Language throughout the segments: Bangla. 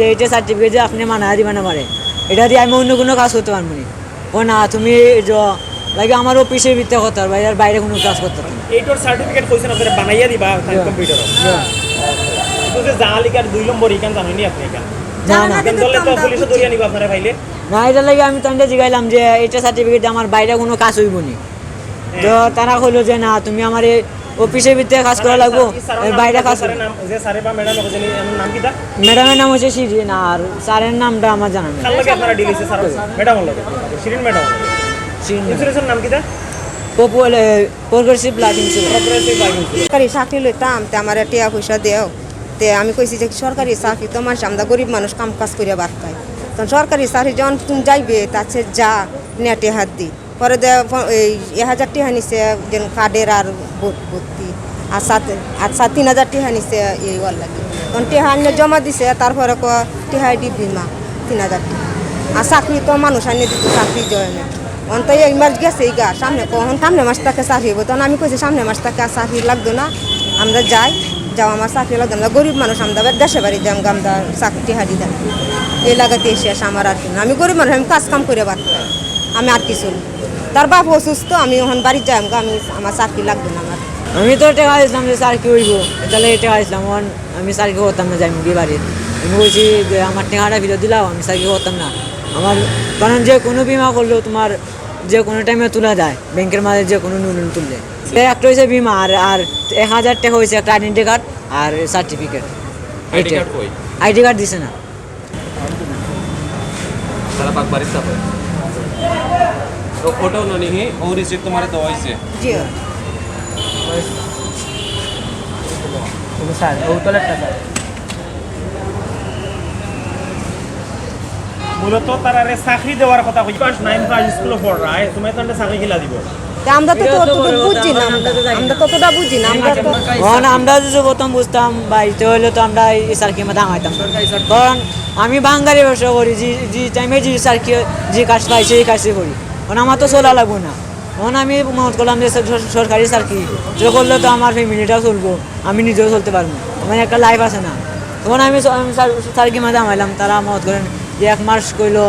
যে এটা সার্টিফিকেট যে আপনি মানা দিবেন না পারে, এটা দিয়ে আমি অন্য কোনো কাজ করতে পারবো না। ও না তুমি লাগে আমার অফিসের ভিতরে করতে পারবে, এর বাইরে কোনো কাজ করতে পারবে না। এইটার সার্টিফিকেট কইছেন আপনারা বানাইয়া দিবা কম্পিউটার। কিন্তু যে জালিকার 2 নম্বর ইকান জানেননি আপনি এখান না না কেন দলে তো পুলিশে ধরিয়া নিবা আপনারা ফাইলে। না, এটা লাগে আমি তাদের জিগাইলাম যে এটা সার্টিফিকেট আমার বাইরে কোনো কাজ হইব নি। তো তারা কইলো যে না তুমি আমার অফিসের ভিতরে কাজ করা লাগবো, এর বাইরে কাজ নাম যে স্যারে বা ম্যাডাম জানি নাম কি দা? ম্যাডামের নাম হচ্ছে শিরিন, আর স্যারের নামটা আমার জানা নেই। কাল লাগে আপনারা ডিলিছে স্যার ম্যাডাম হলো শিরিন ম্যাডাম। শিরিন ইন্স্যুরেন্সের নাম কি দা? Progressive life insurance. Progressive life insurance. সরকারি চাকরি লইতাম তে আমার টিয়া পয়সা দেও, তে আমি কইছি যে সরকারি চাকরি তো মানুষ আমরা গরিব মানুষ কাম কাজ করিয়া বাদ পাই, তখন সরকারি চাকরি যখন তুমি যাইবে তাছে যা নেটে হাত দি পরে দে এই 1000 টাকা নিছে যেন কার্ডের আর ভর্তি, আর 3,000 টাকা নিছে এই ওয়ার লাগে, তখন টাকা আনিয়ে জমা দিছে, তারপরে টাকা দি বিমা 3,000 টাকা, আর চাকরি তো মানুষ আনিয়ে দিত চাকরি জয় না অন্ত এই মাস গেছে এই গা সামনে কখন সামনে মাস তাকে চাকরি হবো, তখন আমি কইছি সামনে মাস তাকে আর চাকরি লাগতো না, আমরা যাই যাও আমার চাকরি লাগতো না, গরিব মানুষ আমরা দেশে বাড়ি যাম আমরা চাকরি হারি দেন এই লাগাতে শেষ আমার আর কি না, আমি গরিব মানুষ আমি কাজ কাম করে বাদ পাই, আমি আর কিছু না। তার বাপ অসুস্থ, আমি ওখান বাড়ি যাই আমি আমার চাকরি লাগতো না আমার। আমি তো টাকা আসলাম যে স্যার কি হইব, তাহলে টাকা আসলাম আমি স্যার কি করতাম না, যাই মুগি বাড়ির আমি বলছি যে আমার টাকাটা ফিরত দিলাম, আমি স্যার কি করতাম না আমার, কারণ যে কোনো বিমা করলেও তোমার যে কোনো টাইমে তোলা যায় ব্যাংকের মাঝে যে কোনো নুন তুললে, একটা হয়েছে বিমা আর 1000 টাকা হয়েছে একটা আইডেন্টি কার্ড আর সার্টিফিকেট। আইডি কার্ড দিছে না তারা পাক বাড়িতে যাবে তো ওটাও ননিহি ও রিসিপ্ট তোমারে দেওয়া হয়েছে। জি স্যার ও তোলা টাকা মূলত তারা চাকরি দেওয়ার কথা কই 9 ক্লাস স্কুলে পড়ায় তুমি তো চাকরি কিলা দিব। তা আমরা তো ততটুকু বুঝি না, আমরা ততটা বুঝি না, আমরা তো আমরা যদি প্রথম বুঝতাম বাড়িতে হইলে তো আমরা এই সার্কির মধ্যে আঙাইতাম, কারণ আমি বাঙালি ব্যবসা করি, যে টাইমে যে সার্কি যে কাজ পাইছে এই কাজই করি, কারণ আমার তো চলা লাগবো না। তখন আমি মত করলাম যে সরকারি সার্কি যে করলে তো আমার ফ্যামিলিটাও চলবো, আমি নিজেও চলতে পারবো, আমার একটা লাইফ আছে না। তখন আমি সার্কির মধ্যে আঙাইলাম, তারা মত করেন যে 1 মাস কইলো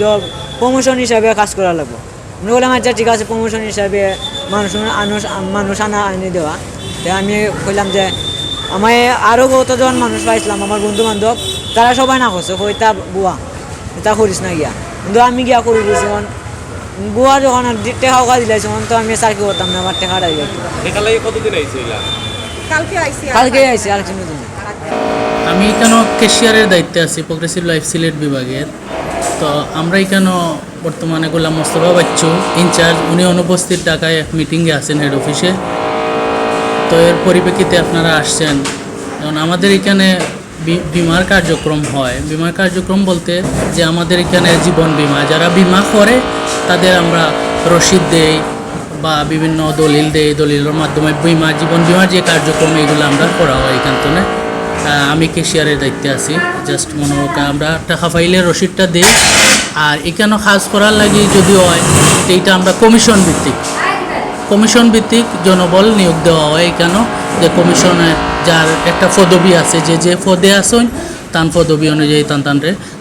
জব প্রমোশন হিসাবে কাজ করা লাগবো। আমি বললাম আচ্ছা ঠিক আছে, প্রমোশন হিসাবে মানুষ আনি দেওয়া। তাই আমি কইলাম যে আমি আরও কতজন মানুষ পাইছিলাম আমার বন্ধু বান্ধব, তারা সবাই না করছে কইতা বুয়া এটা করিস না গিয়া, কিন্তু আমি গিয়া করে দিয়েছি। বুয়া যখন টেকা ওকা দিলাইছে তখন তো আমি চাকরি করতাম না, আমার টেকাটা এটা লাগে কতদিন আইছে এলা? কালকে আইসি আর কিন্তু আমি এখানে ক্যাশিয়ারের দায়িত্বে আছি প্রগ্রেসিভ লাইফ সিলেট বিভাগের। তো আমরা এখানে বর্তমানে গোলাম মোস্তফা বাচ্চু ইনচার্জ, উনি অনুপস্থিত ঢাকায় এক মিটিংয়ে আছেন হেড অফিসে। তো এর পরিপ্রেক্ষিতে আপনারা আসছেন, যেমন আমাদের এখানে বিমার কার্যক্রম হয়। বিমার কার্যক্রম বলতে যে আমাদের এখানে জীবন বিমা যারা বিমা করে তাদের আমরা রসিদ দেই বা বিভিন্ন দলিল দেই, দলিলের মাধ্যমে জীবন বিমার যে কার্যক্রম এগুলো আমরা করা হয় এখান থেকে। আমি ক্যাশিয়ারের দায়িত্বে আছি, জাস্ট মনে হোক আমরা টাকা পাইলে রসিদটা দিই। আর এখানে কাজ করার লাগে যদি হয় এইটা আমরা কমিশন ভিত্তিক জনবল নিয়োগ দেওয়া হয় এখানে, যে কমিশনে যার একটা পদবি আছে, যে পদে আসেন তান পদবি অনুযায়ী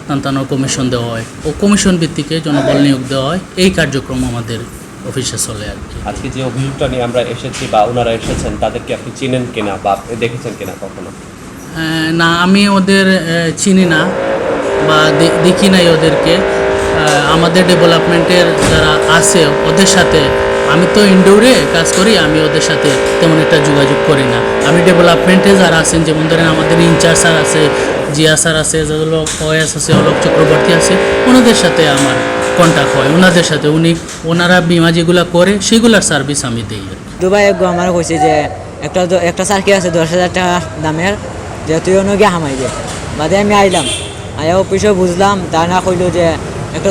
তানটানোর কমিশন দেওয়া হয়, ও কমিশন ভিত্তিকে জনবল নিয়োগ দেওয়া হয়। এই কার্যক্রম আমাদের অফিসে চলে আর কি। আজকে যে অভিযোগটা নিয়ে আমরা এসেছি বা ওনারা এসেছেন তাদেরকে আপনি চিনেন কিনা বা দেখেছেন কিনা কখনো? না, আমি ওদের চিনি না বা দেখি নাই ওদেরকে। আমাদের ডেভেলপমেন্টের যারা আছে ওদের সাথে, আমি তো ইনডোরে কাজ করি, আমি ওদের সাথে তেমন একটা যোগাযোগ করি না। আমি ডেভেলপমেন্টে যারা আছেন, যেমন ধরেন আমাদের ইনচার্জ স্যার আছে, জিয়া স্যার আছে, যেগুলো ওএস আছে, অলোক চক্রবর্তী আছে, ওনাদের সাথে আমার কন্ট্যাক্ট হয়, ওনাদের সাথে ওনারা বিমা যেগুলো করে সেগুলোর সার্ভিস আমি দিই। দুবাই আমার কইছে যে একটা সার্কি আছে 10,000 টাকা দামের, যে তুই অন্য গিয়ে হামাইবে। বাদে আমি আইলাম, আয়া অফিসে বুঝলাম, তা না কইলো যে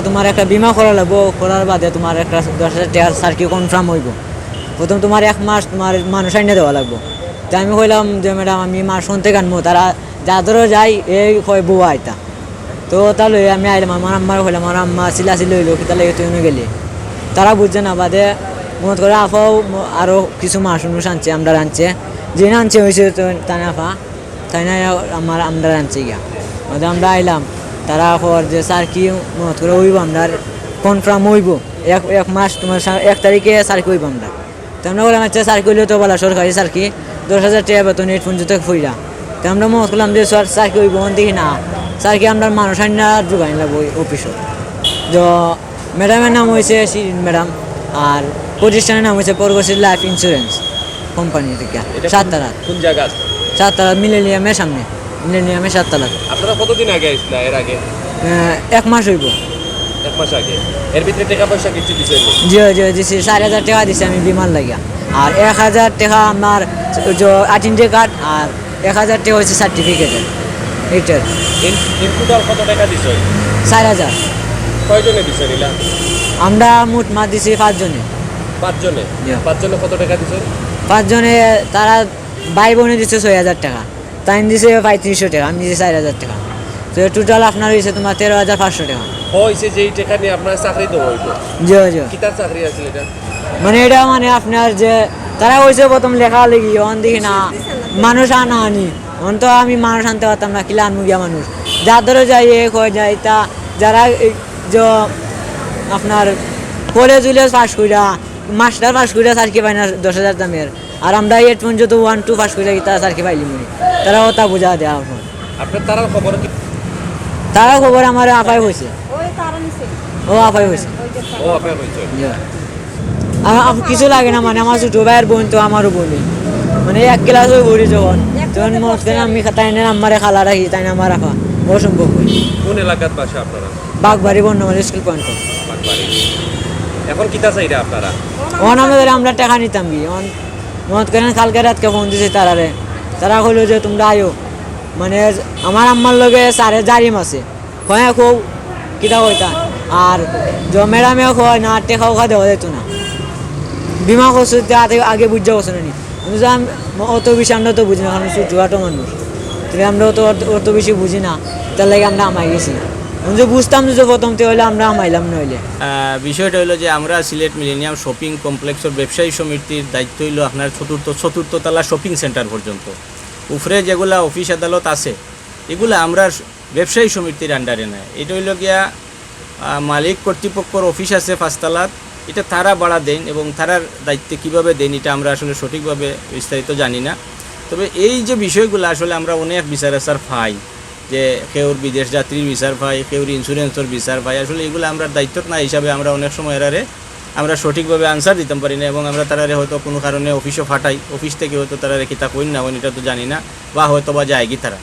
তোমার একটা বিমা করা লাগবো, করার বাদে তোমার একটা 10,000 টাকার সার্কি কনফার্ম হইব। প্রথম তোমার 1 মাস তোমার মানুষ আইনে দেওয়া লাগবো। তো আমি কইলাম যে ম্যাডাম আমি মাস শুনতে কানবো, তারা যাদেরও যাই এই কয় বউ আইতা। তো তাহলে আমি আইলাম, আমার আম্মার কইলাম, আমার আম্মা চিলাচিলি হইলো কি তাহলে তুই গেলি, তারা বুঝছে না। বাদে মত করে আফাও আরও কিছু মাস অনুষ আনছে, আমরা আনছে যে আনছে হয়েছে তো তাই আফা, তাই না আমরা আনছে গিয়া। ওদের আমরা আইলাম তারা পর যে স্যার কি মত করে হইব আমরা কনফার্ম হইব এক মাস তোমার 1 তারিখে স্যার কি হইব আমরা তো আমরা বললাম আচ্ছা স্যার কইলে তো বলা সরকারি স্যার কি 10,000 টাকা বেতন হেডফোন জুতো ফইরা তো আমরা মত করলাম যে স্যার কি হইব দেখি না স্যার কি আমরা মানুষ আইনা যোগাইন লাগবো অফিসে তো ম্যাডামের নাম হয়েছে শিরিন ম্যাডাম আর প্রতিষ্ঠানের নাম হয়েছে প্রগতিশীল লাইফ ইন্স্যুরেন্স কোম্পানি থেকে এটা 7 তারা কোন জায়গা? 7 তারা মিলেনিয়ামের সামনে মিলেনিয়ামের 7 তালা আপনারা কতদিন আগে আসছিল এর আগে? 1 মাস হইব 1 মাস আগে। এর ভিতরে টাকা পয়সা কিছু দিছেন? জি জি দিছি 4,000 টাকা দিছি আমি বিমার লাগিয়া আর 1,000 টাকা আমার আইডেন্টি কার্ড আর 1,000 টাকা হয়েছে সার্টিফিকেটের এইটার ইন টোটাল কত টাকা দিছেন? 4,000 কয়জনে দিছেন এলা? আমরা মোট মার দিছি 5 জনে 5 জনে। Yeah. 5 জনে কত টাকা দিছেন? 5 জনে তারা ভাই বোনে দিচ্ছে 6,000 টাকা তাই দিছে 3,500 টাকা আমি দিছি 4,000 টাকা তো টোটাল আপনার হয়েছে তোমার 13,500 টাকা হইছে যে এই টাকা নিয়ে আপনার চাকরি দেওয়া হইতো? জি জি কিতার চাকরি আছিল এটা? মানে এটা মানে আপনার যে তারা হয়েছে প্রথম লেখা লেগি অন দেখি না মানুষ আনা আনি অন তো আমি মানুষ আনতে পারতাম না কিলা আনমু গিয়া মানুষ যার ধরে যাই এক হয়ে যায় তা যারা যে আপনার কলেজ উলেজ পাস কইরা মাস্টার পাস কইরা সার্কি পাই না 10,000 দামের আর আমরা হেডফোন যত 1 2 পাস কইরা তারা সার্কি পাইলি মনে তারা ওটা বুঝা দেওয়া এখন আপনার তারার খবর কি? তারা খবর আমার আপাই হয়েছে ওই তারা নিছে ও আপাই হয়েছে ও আপনার হইছে। আমার কিছু লাগে না মানে আমার ছোট ভাইয়ের বোন তো আমারও বোনই মানে এক ক্লাসে পড়ি যখন তখন মত করে আমি তাই না আমারে খালা রাখি তাই না আমার রাখা অসম্ভব কোন এলাকার বাসা আপনারা? বাগবাড়ি বর্ণমাল স্কুল পয়েন্ট বাগবাড়ি। এখন কিতা চাইরা আপনারা? অন আমাদের আমরা টাকা নিতাম কি অন মত করেন কালকে রাতকে ফোন দিছে তারারে তারা কইলো যে তোমরা আয়ো মানে আমার আম্মার লগে সারে জারিম আছে কয়ে খুব কিতা কইতা আর ম্যাডামেও কয় না টেকাও খা দেওয়া যেত না বিমা করছে আগে বুঝতে পারছো না নি আমি যে অত বেশি আমরা তো বুঝি না কারণ ছোটো মানুষ তবে আমরা অত বেশি বুঝি না তার লাগে আমরা আমাই গেছি আমি যে বুঝতাম যে প্রথম তো হইলে আমরা আমাইলাম নইলে বিষয়টা হলো যে আমরা সিলেট মিলেনিয়াম শপিং কমপ্লেক্সের ব্যবসায়ী সমিতির দায়িত্ব হইল আপনার চতুর্থ তলা শপিং সেন্টার পর্যন্ত উপরে যেগুলা অফিস আদালত আছে এগুলা আমরা ব্যবসায়ী সমিতির আন্ডারে নেয় এটা হইল গিয়া মালিক কর্তৃপক্ষর অফিস আছে 5 তালাত এটা তারা ভাড়া দেন এবং তারার দায়িত্বে কীভাবে দেন এটা আমরা আসলে সঠিকভাবে বিস্তারিত জানি না তবে এই যে বিষয়গুলো আসলে আমরা অনেক বিচার আচার পাই যে কেউর বিদেশ যাত্রীর বিচার পাই কেউর ইন্স্যুরেন্সের বিচার পাই আসলে এগুলো আমরা দায়িত্ব না হিসাবে আমরা অনেক সময় এরারে আমরা সঠিকভাবে আনসার দিতে পারি না এবং আমরা তারারে হয়তো কোনো কারণে অফিসও ফাটাই অফিস থেকে হয়তো তারা কিতা কইন না এটা তো জানি না বা হয়তো বা যায় কি তারা